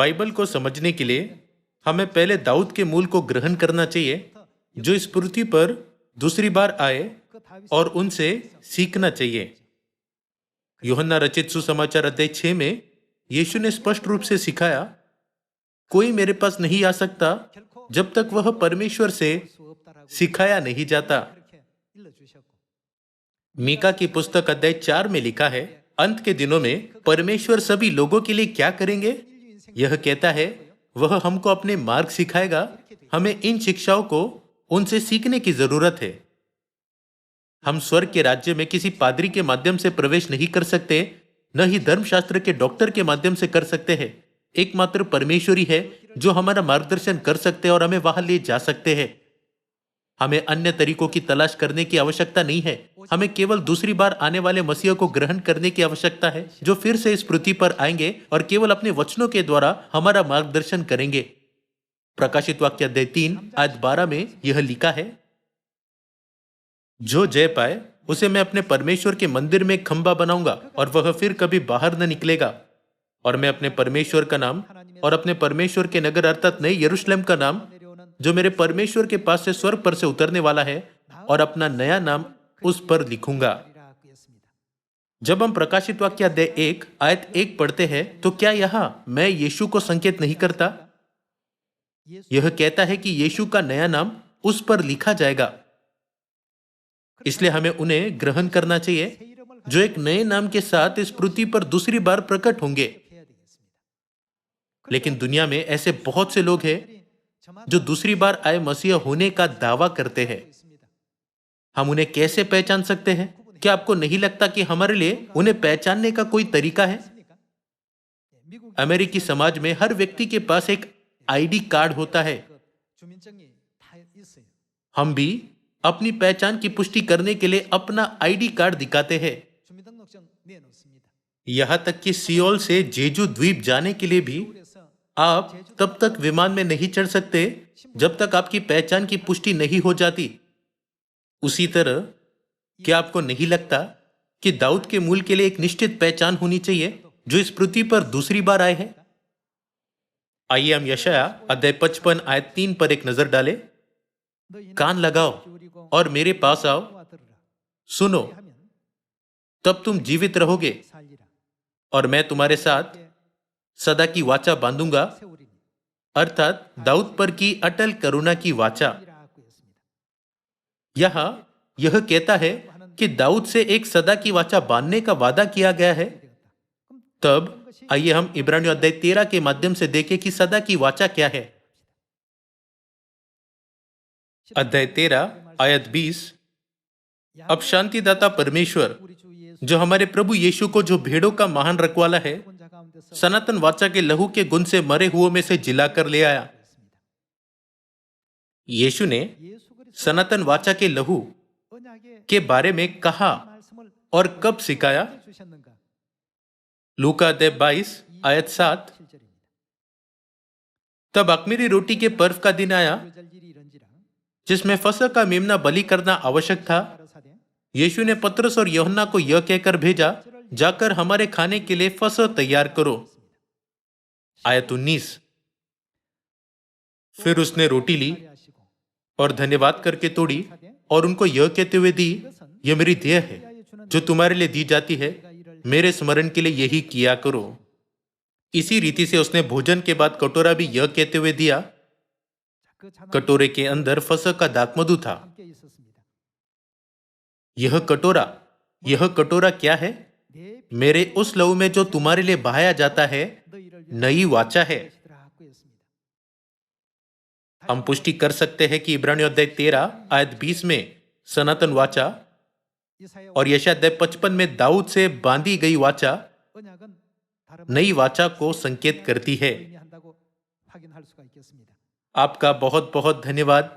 Bible को समझने के लिए हमें पहले दाऊद के मूल को ग्रहण करना चाहिए, जो इस पृथ्वी पर दूसरी बार आए, और उनसे सीखना चाहिए। यूहन्ना रचित सुसमाचार अध्याय 6 में यीशु ने स्पष्ट रूप से सिखाया, कोई मेरे पास नहीं आ सकता जब तक वह परमेश्वर से सिखाया नहीं जाता। मीका की पुस्तक अध्याय 4 में लिखा है, अंत के दिनों में परमेश्वर सभी लोगों के लिए क्या करेंगे? यह कहता है, वह हमको अपने मार्ग सिखाएगा। हमें इन शिक्षाओं को उनसे सीखने की जरूरत है। हम स्वर्ग के राज्य में किसी पादरी के माध्यम से प्रवेश नहीं कर सकते, न ही धर्मशास्त्र के डॉक्टर के माध्यम से कर सकते हैं। एकमात्र परमेश्वर ही है जो हमारा मार्गदर्शन कर सकते हैं और हमें वहां ले जा सकते हैं। हमें अन्य तरीकों की तलाश करने की आवश्यकता नहीं है। हमें केवल दूसरी बार आने वाले मसीह को ग्रहण करने की आवश्यकता है, जो फिर से इस पृथ्वी पर आएंगे और केवल अपने वचनों के द्वारा हमारा मार्गदर्शन करेंगे। प्रकाशित वाक्य अध्याय 3 आयत 12 में यह लिखा है, जो जय पाए उसे मैं अपने परमेश्वर के मंदिर में एक खंभा बनाऊंगा और वह फिर कभी बाहर न निकलेगा। और मैं अपने परमेश्वर का नाम और अपने परमेश्वर के नगर अर्थात नए यरूशलेम का नाम, जो मेरे परमेश्वर के पास से स्वर्ग पर से उतरने वाला है, और अपना नया नाम उस पर लिखूंगा। जब हम प्रकाशित वाक्य अध्याय 1 आयत 1 पढ़ते हैं, तो क्या यहां मैं यीशु को संकेत नहीं करता? यह कहता है कि यीशु का नया नाम उस पर लिखा जाएगा। इसलिए हमें उन्हें ग्रहण करना चाहिए, जो एक नए नाम के साथ इस पृथ्वी पर दूसरी बार प्रकट होंगे। लेकिन दुनिया में ऐसे बहुत से लोग हैं जो दूसरी बार आए मसीह होने का दावा करते हैं। हम उन्हें कैसे पहचान सकते हैं? क्या आपको नहीं लगता कि हमारे लिए उन्हें पहचानने का कोई तरीका है? अमेरिकी समाज में हर व्यक्ति के पास एक आईडी कार्ड होता है। हम भी अपनी पहचान की पुष्टि करने के लिए अपना आईडी कार्ड दिखाते हैं। यहां तक कि सियोल से जेजू द्वीप जाने के लिए भी आप तब तक विमान में नहीं चढ़ सकते जब तक आपकी पहचान की पुष्टि नहीं हो जाती। उसी तरह क्या आपको नहीं लगता कि दाऊद के मूल के लिए एक निश्चित पहचान होनी चाहिए, जो इस पृथ्वी पर दूसरी बार आए हैं? आइए हम यशाया अध्याय 55 आयत 3 पर एक नजर डालें। कान लगाओ और मेरे पास आओ, सुनो, तब तुम जीवित रहोगे, और मैं तुम्हारे साथ सदा की वाचा बांधूंगा, अर्थात दाऊद पर की अटल करुणा की वाचा। यहां यह कहता है कि दाऊद से एक सदा की वाचा बांधने का वादा किया गया है। तब आइए हम इब्रानियों अध्याय 13 के माध्यम से देखें कि सदा की वाचा क्या है। अध्याय 13 आयत 20, अब शांतिदाता परमेश्वर, जो हमारे प्रभु यीशु को, जो भेड़ों का महान रखवाला है, सनातन वाचा के लहू के गुण से मरे हुओं में से जिलाकर ले आया। यीशु ने सनातन वाचा के लहू के बारे में कहा और कब सिखाया? लूका अध्याय 22 आयत 7, तब अख़मीरी रोटी के पर्व का दिन आया, जिसमें फसह का मेमना बलि करना आवश्यक था। यीशु ने पतरस और यूहन्ना को यह कहकर भेजा, जाकर हमारे खाने के लिए फसह तैयार करो। आयत 19, फिर उसने रोटी ली और धन्यवाद करके तोड़ी और उनको यह कहते हुए दी, यह मेरी देह है जो तुम्हारे लिए दी जाती है, मेरे स्मरण के लिए यही किया करो। इसी रीति से उसने भोजन के बाद कटोरा भी यह कहते हुए दिया। कटोरे के अंदर फसह का दाखमधु था। यह कटोरा क्या है? मेरे उस लहू में जो तुम्हारे लिए बहाया जाता है, नई वाचा है। हम पुष्टि कर सकते हैं कि इब्रानियों अध्याय 13 आयत 20 में सनातन वाचा और यशायाह अध्याय 55 में दाऊद से बांधी गई वाचा नई वाचा को संकेत करती है। आपका बहुत बहुत धन्यवाद।